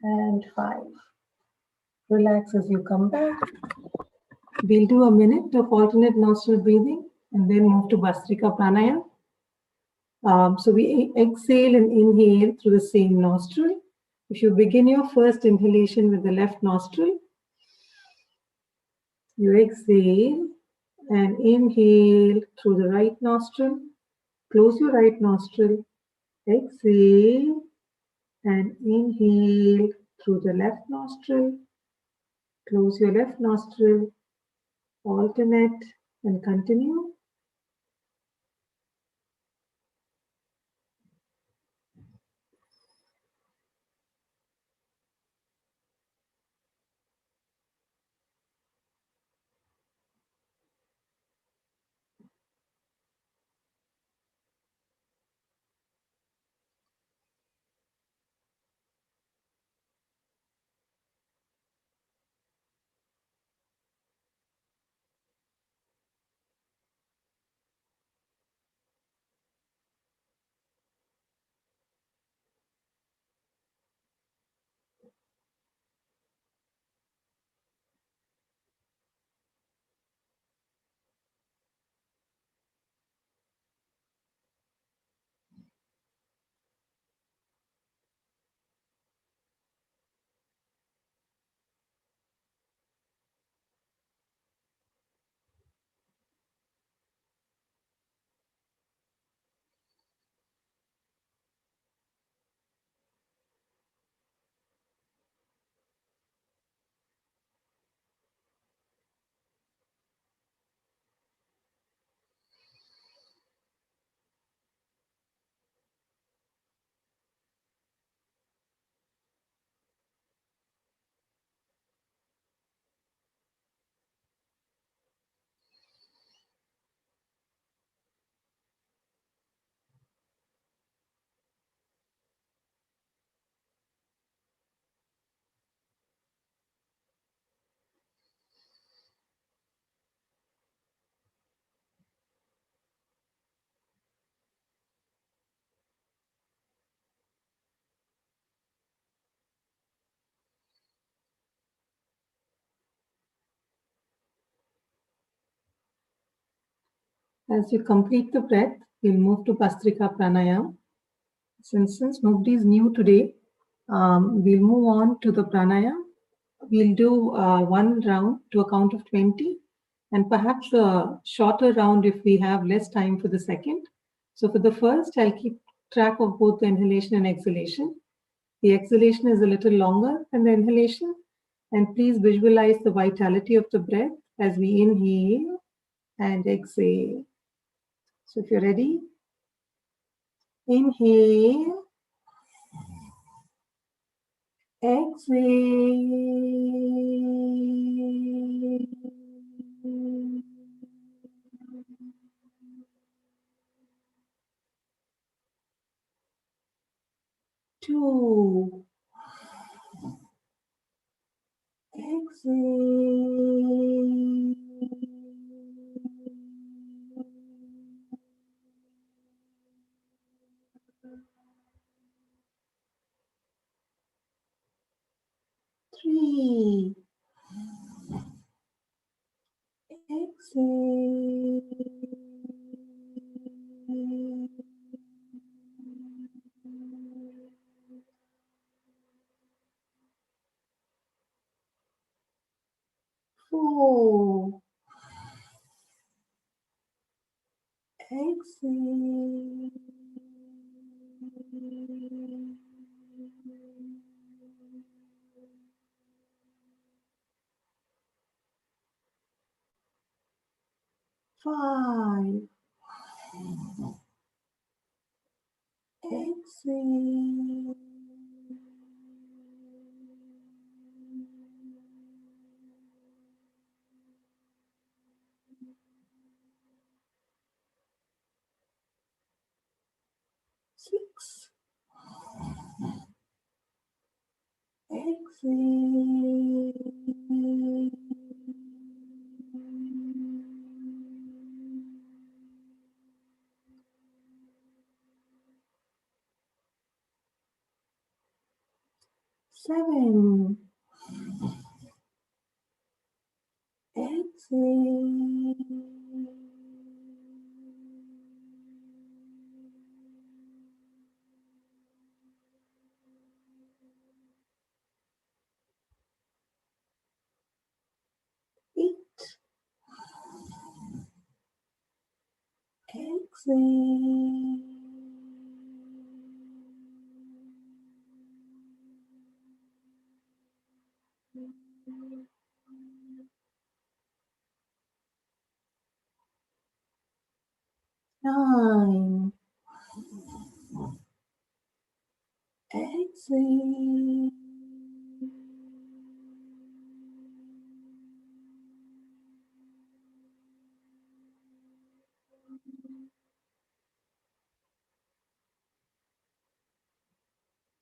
and 5. Relax as you come back. We'll do a minute of alternate nostril breathing and then move to Bastrika Pranayama. So we exhale and inhale through the same nostril. If you begin your first inhalation with the left nostril, you exhale and inhale through the right nostril. Close your right nostril. Exhale and inhale through the left nostril. Close your left nostril. Alternate and continue. As you complete the breath, we'll move to Bastrika Pranayama. Since nobody is new today, we'll move on to the pranayama. We'll do one round to a count of 20 and perhaps a shorter round if we have less time for the second. So for the first, I'll keep track of both the inhalation and exhalation. The exhalation is a little longer than the inhalation, and please visualize the vitality of the breath as we inhale and exhale. So if you're ready, inhale, exhale. 2, exhale. 3, exhale. 4, exhale. 5, exhale. 6, exhale. 7, exhale. Exhale. 9. Exhale.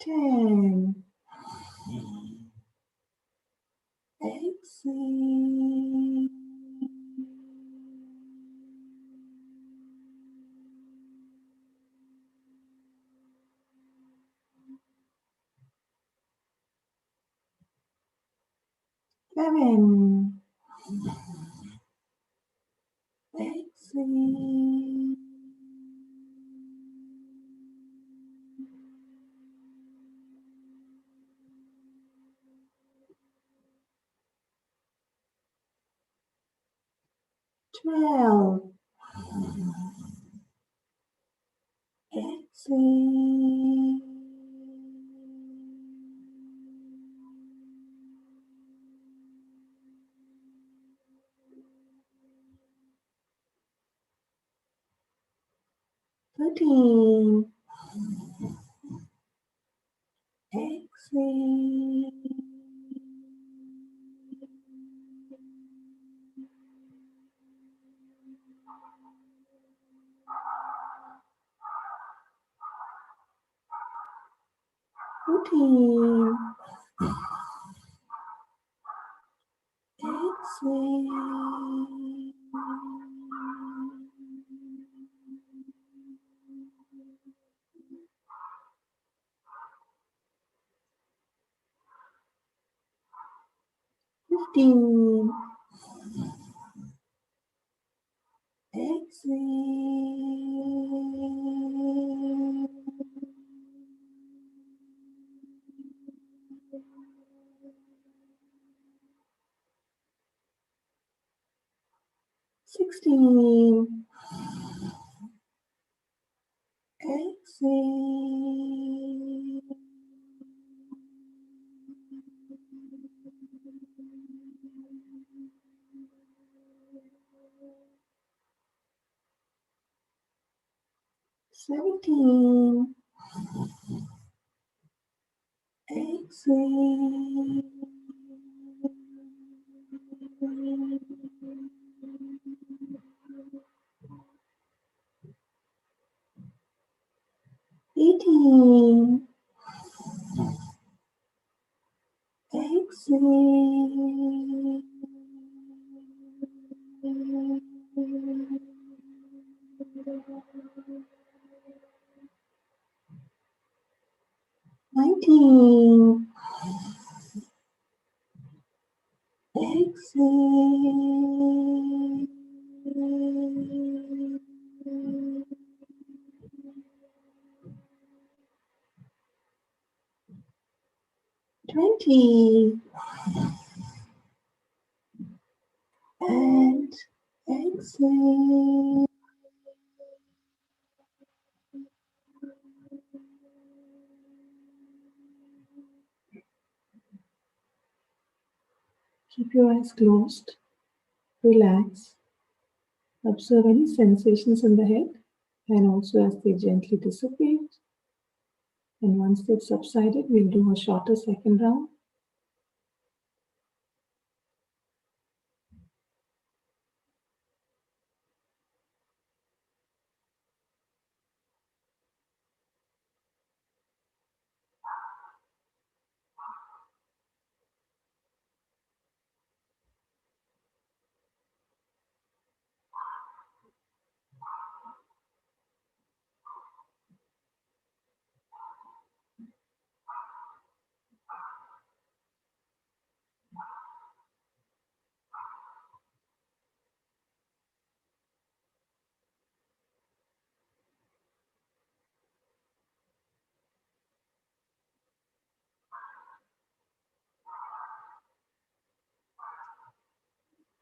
10. Exhale. 11. Exhale. 12. Exhale. 13. Exhale. 14. Exhale. 15. Exhale. 16. Exhale. 17. Exhale. 18. Exhale. 19. Exhale. 20. And exhale. Keep your eyes closed. Relax. Observe any sensations in the head and also as they gently dissipate. And once they've subsided, we'll do a shorter second round.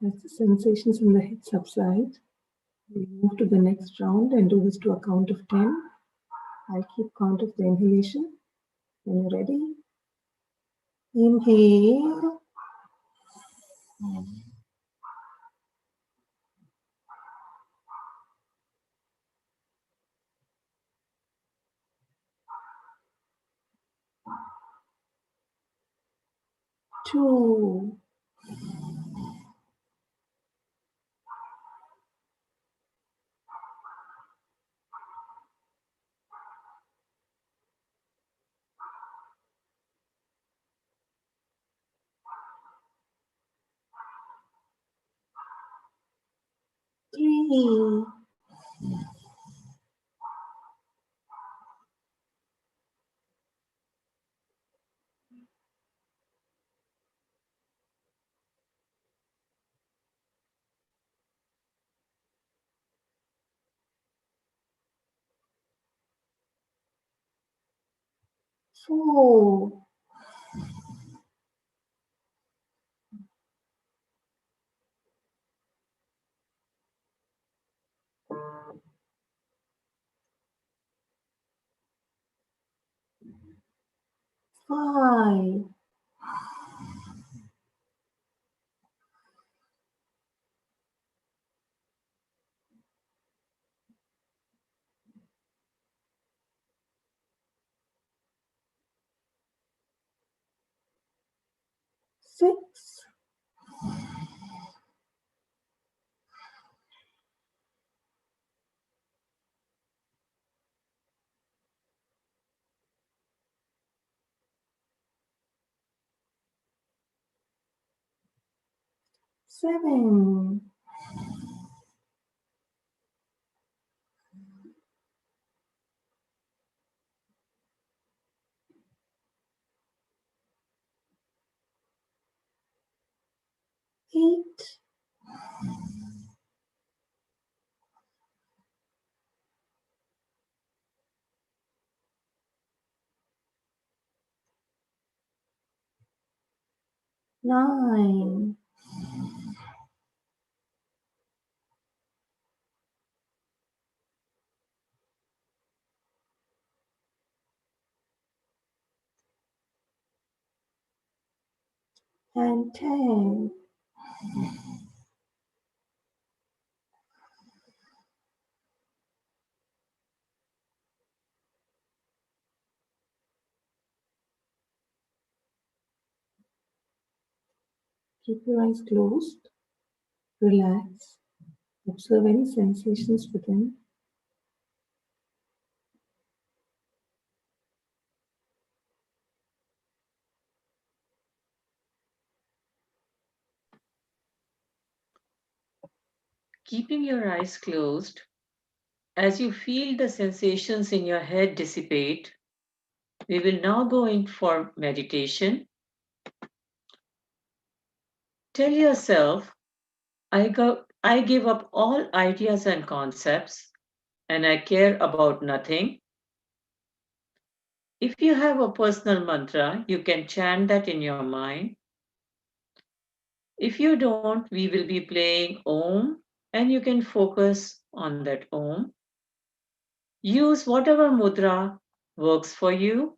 As the sensations in the head subside, We move to the next round and do this to a count of 10. I'll keep count of the inhalation. When you're ready, inhale. 2, 3, 4, 5, 6, 7, 8, 9, 10. Keep your eyes closed. Relax. Observe any sensations within. Keeping your eyes closed, as you feel the sensations in your head dissipate, we will now go in for meditation. Tell yourself, I give up all ideas and concepts, and I care about nothing. If you have a personal mantra, you can chant that in your mind. If you don't, we will be playing Om, and you can focus on that Om. Use whatever mudra works for you.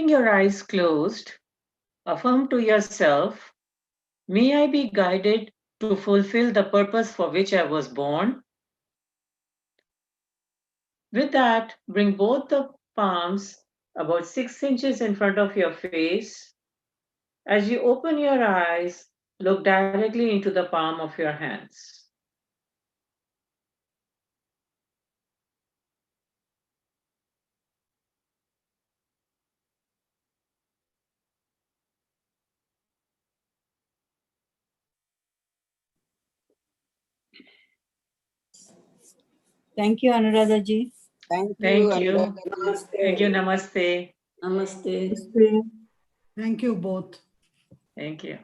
keeping your eyes closed, affirm to yourself, may I be guided to fulfill the purpose for which I was born. With that, bring both the palms about 6 inches in front of your face. As you open your eyes, look directly into the palm of your hands. Thank you, Anuradha ji. Thank you. Namaste. Thank you. Namaste. Namaste. Namaste. Thank you both. Thank you.